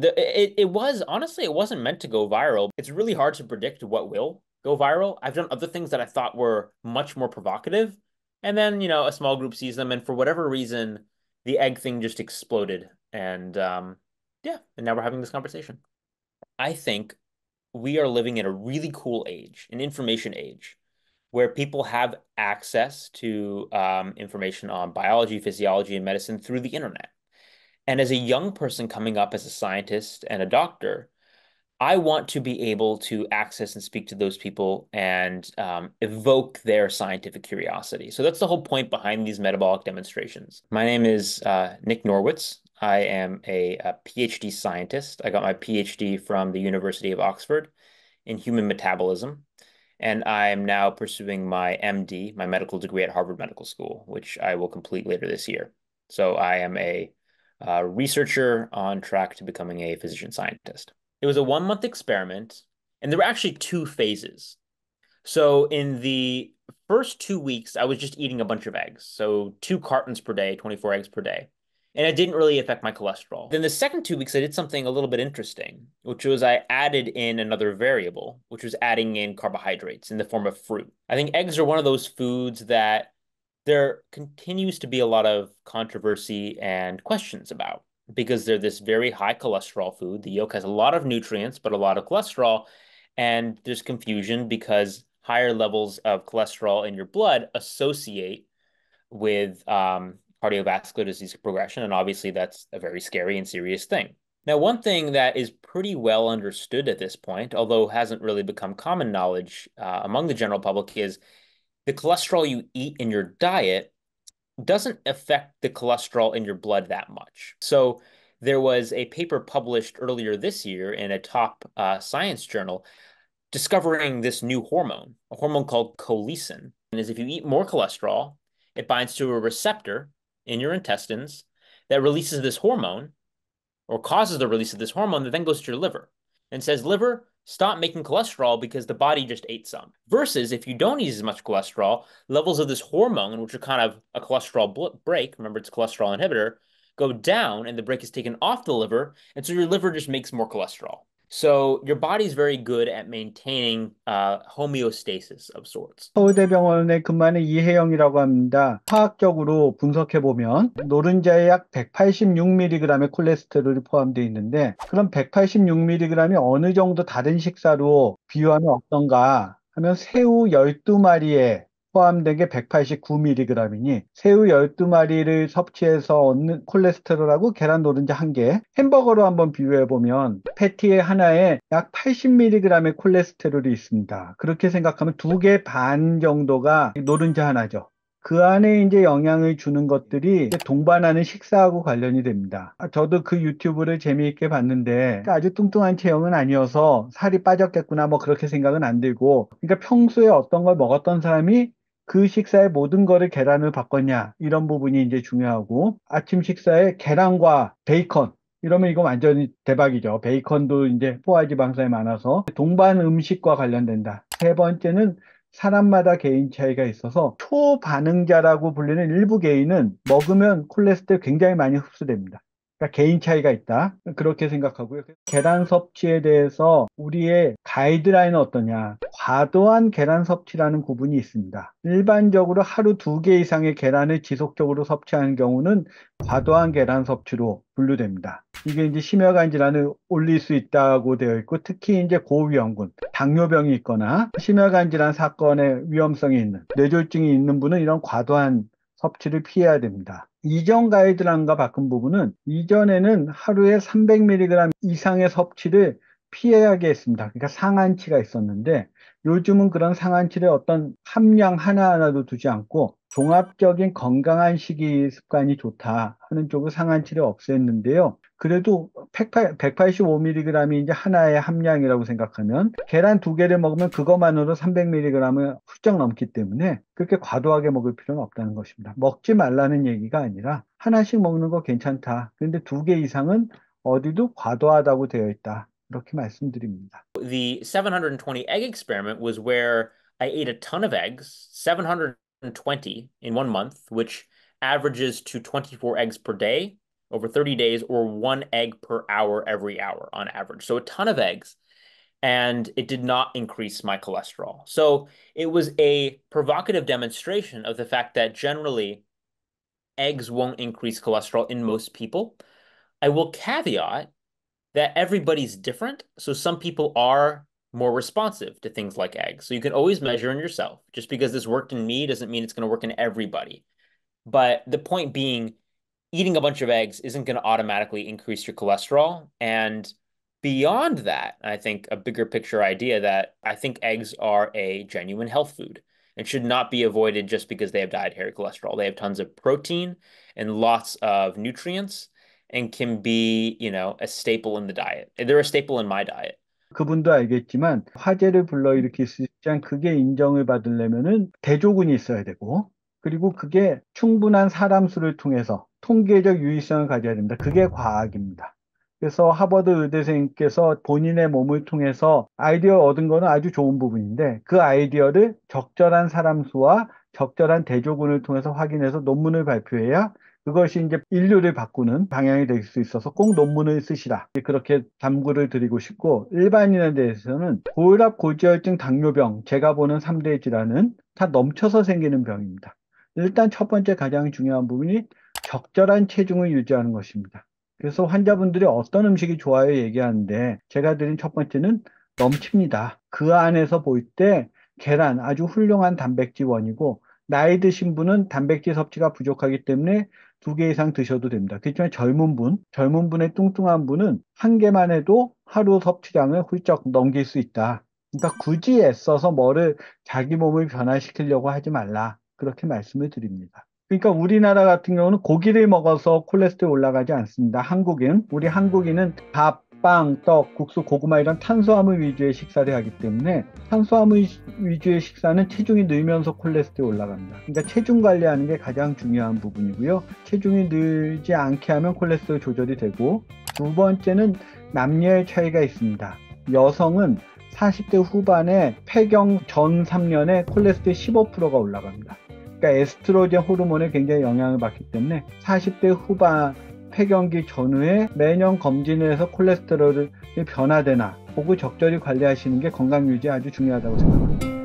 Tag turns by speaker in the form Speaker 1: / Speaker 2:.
Speaker 1: it was honestly it wasn't meant to go viral. It's really hard to predict what will go viral. I've done other things that I thought were much more provocative, and then a small group sees them, and for whatever reason, the egg thing just exploded, and yeah, and now we're having this conversation. I think we are living in a really cool age, an information age, where people have access to information on biology, physiology, and medicine through the internet. And as a young person coming up as a scientist and a doctor, I want to be able to access and speak to those people and evoke their scientific curiosity. So that's the whole point behind these metabolic demonstrations. My name is Nick Norwitz. I am a PhD scientist. I got my PhD from the University of Oxford in human metabolism. And I'm now pursuing my MD, my medical degree at Harvard Medical School, which I will complete later this year. So I am a researcher on track to becoming a physician scientist. It was a 1 month experiment, and there were actually two phases. So in the first 2 weeks, I was just eating a bunch of eggs. So 2 cartons per day, 24 eggs per day. And it didn't really affect my cholesterol. Then the second 2 weeks, I did something a little bit interesting, which was I added in another variable, which was adding in carbohydrates in the form of fruit. I think eggs are one of those foods that there continues to be a lot of controversy and questions about because they're this very high cholesterol food. The yolk has a lot of nutrients, but a lot of cholesterol. And there's confusion because higher levels of cholesterol in your blood associate with cardiovascular disease progression. And obviously, that's a very scary and serious thing. Now, one thing that is pretty well understood at this point, although hasn't really become common knowledge among the general public, is the cholesterol you eat in your diet doesn't affect the cholesterol in your blood that much. So there was a paper published earlier this year in a top science journal discovering this new hormone, a hormone called cholecyn. And is if you eat more cholesterol, it binds to a receptor in your intestines that releases this hormone or causes the release of this hormone that then goes to your liver and says, liver, stop making cholesterol because the body just ate some. Versus if you don't eat as much cholesterol, levels of this hormone, which are kind of a cholesterol brake, remember it's a cholesterol inhibitor, go down and the brake is taken off the liver. And so your liver just makes more cholesterol. So your body's very good at maintaining homeostasis of sorts.
Speaker 2: 서울대병원에 근무하는 이혜영이라고 합니다. 화학적으로 분석해보면 노른자에 약 186mg의 콜레스테롤이 포함되어 있는데 그럼 186mg이 어느 정도 다른 식사로 비유하면 어떤가 하면 새우 12마리에 포함된 게 189mg이니 새우 12마리를 섭취해서 얻는 콜레스테롤하고 계란 노른자 1개, 햄버거로 한번 비유해보면 패티 하나에 약 80mg의 콜레스테롤이 있습니다. 그렇게 생각하면 2개 반 정도가 노른자 하나죠. 그 안에 이제 영향을 주는 것들이 동반하는 식사하고 관련이 됩니다. 저도 그 유튜브를 재미있게 봤는데 아주 뚱뚱한 체형은 아니어서 살이 빠졌겠구나 뭐 그렇게 생각은 안 들고 그러니까 평소에 어떤 걸 먹었던 사람이 그 식사에 모든 거를 계란을 바꿨냐 이런 부분이 이제 중요하고 아침 식사에 계란과 베이컨 이러면 이거 완전히 대박이죠. 베이컨도 이제 포화지방산이 많아서 동반 음식과 관련된다. 세 번째는 사람마다 개인 차이가 있어서 초반응자라고 불리는 일부 개인은 먹으면 콜레스테롤 굉장히 많이 흡수됩니다. 그러니까 개인 차이가 있다. 그렇게 생각하고요. 계란 섭취에 대해서 우리의 가이드라인은 어떠냐. 과도한 계란 섭취라는 구분이 있습니다. 일반적으로 하루 2개 이상의 계란을 지속적으로 섭취하는 경우는 과도한 계란 섭취로 분류됩니다. 이게 이제 심혈관 질환을 올릴 수 있다고 되어 있고 특히 이제 고위험군, 당뇨병이 있거나 심혈관 질환 사건의 위험성이 있는 뇌졸중이 있는 분은 이런 과도한 섭취를 피해야 됩니다. 이전 가이드라인과 바꾼 부분은 이전에는 하루에 300mg 이상의 섭취를 피해야게 했습니다. 그러니까 상한치가 있었는데 요즘은 그런 상한치를 어떤 함량 하나하나도 두지 않고 종합적인 건강한 식이 습관이 좋다 하는 쪽으로 상한치를 없앴는데요. 그래도 185mg이 이제 하나의 함량이라고 생각하면 계란 2개를 먹으면 그것만으로 300mg을 훌쩍 넘기 때문에 그렇게 과도하게 먹을 필요는 없다는 것입니다. 먹지 말라는 얘기가 아니라 하나씩 먹는 거 괜찮다. 그런데 2개 이상은 어디도 과도하다고 되어 있다. 이렇게 말씀드립니다.
Speaker 1: The 720 egg experiment was where I ate a ton of eggs, 720 in 1 month, which averages to 24 eggs per day, over 30 days, or 1 egg per hour every hour on average. So a ton of eggs. And it did not increase my cholesterol. So it was a provocative demonstration of the fact that generally eggs won't increase cholesterol in most people. I will caveat that everybody's different. So some people are more responsive to things like eggs. So you can always measure in yourself. Just because this worked in me doesn't mean it's going to work in everybody. But the point being, eating a bunch of eggs isn't going to automatically increase your cholesterol. And beyond that, I think a bigger picture idea that I think eggs are a genuine health food and should not be avoided just because they have dietary cholesterol. They have tons of protein and lots of nutrients and can be, a staple in the diet. They're a staple in my diet.
Speaker 2: 그분도 알겠지만 화제를 불러일으킬 수 있지만 그게 인정을 받으려면은 대조군이 있어야 되고 그리고 그게 충분한 사람 수를 통해서 통계적 유의성을 가져야 됩니다. 그게 과학입니다. 그래서 하버드 의대생께서 본인의 몸을 통해서 아이디어 얻은 거는 아주 좋은 부분인데 그 아이디어를 적절한 사람 수와 적절한 대조군을 통해서 확인해서 논문을 발표해야 그것이 이제 인류를 바꾸는 방향이 될 수 있어서 꼭 논문을 쓰시라. 그렇게 당부를 드리고 싶고 일반인에 대해서는 고혈압, 고지혈증, 당뇨병, 제가 보는 3대 질환은 다 넘쳐서 생기는 병입니다. 일단 첫 번째 가장 중요한 부분이 적절한 체중을 유지하는 것입니다. 그래서 환자분들이 어떤 음식이 좋아요 얘기하는데 제가 드린 첫 번째는 넘칩니다. 그 안에서 볼 때 계란 아주 훌륭한 단백질원이고 나이 드신 분은 단백질 섭취가 부족하기 때문에 2개 이상 드셔도 됩니다. 그렇지만 젊은 분의 뚱뚱한 분은 한 개만 해도 하루 섭취량을 훌쩍 넘길 수 있다. 그러니까 굳이 애써서 자기 몸을 변화시키려고 하지 말라. 그렇게 말씀을 드립니다. 그러니까 우리나라 같은 경우는 고기를 먹어서 콜레스테롤 올라가지 않습니다. 우리 한국인은 밥, 빵, 떡, 국수, 고구마 이런 탄수화물 위주의 식사를 하기 때문에 탄수화물 위주의 식사는 체중이 늘면서 콜레스테롤 올라갑니다. 그러니까 체중 관리하는 게 가장 중요한 부분이고요. 체중이 늘지 않게 하면 콜레스테롤 조절이 되고 두 번째는 남녀의 차이가 있습니다. 여성은 40대 후반에 폐경 전 3년에 콜레스테롤 15%가 올라갑니다. 그러니까 에스트로겐 호르몬에 굉장히 영향을 받기 때문에 40대 후반 폐경기 전후에 매년 검진을 해서 콜레스테롤이 변화되나 보고 적절히 관리하시는 게 건강 유지에 아주 중요하다고 생각합니다.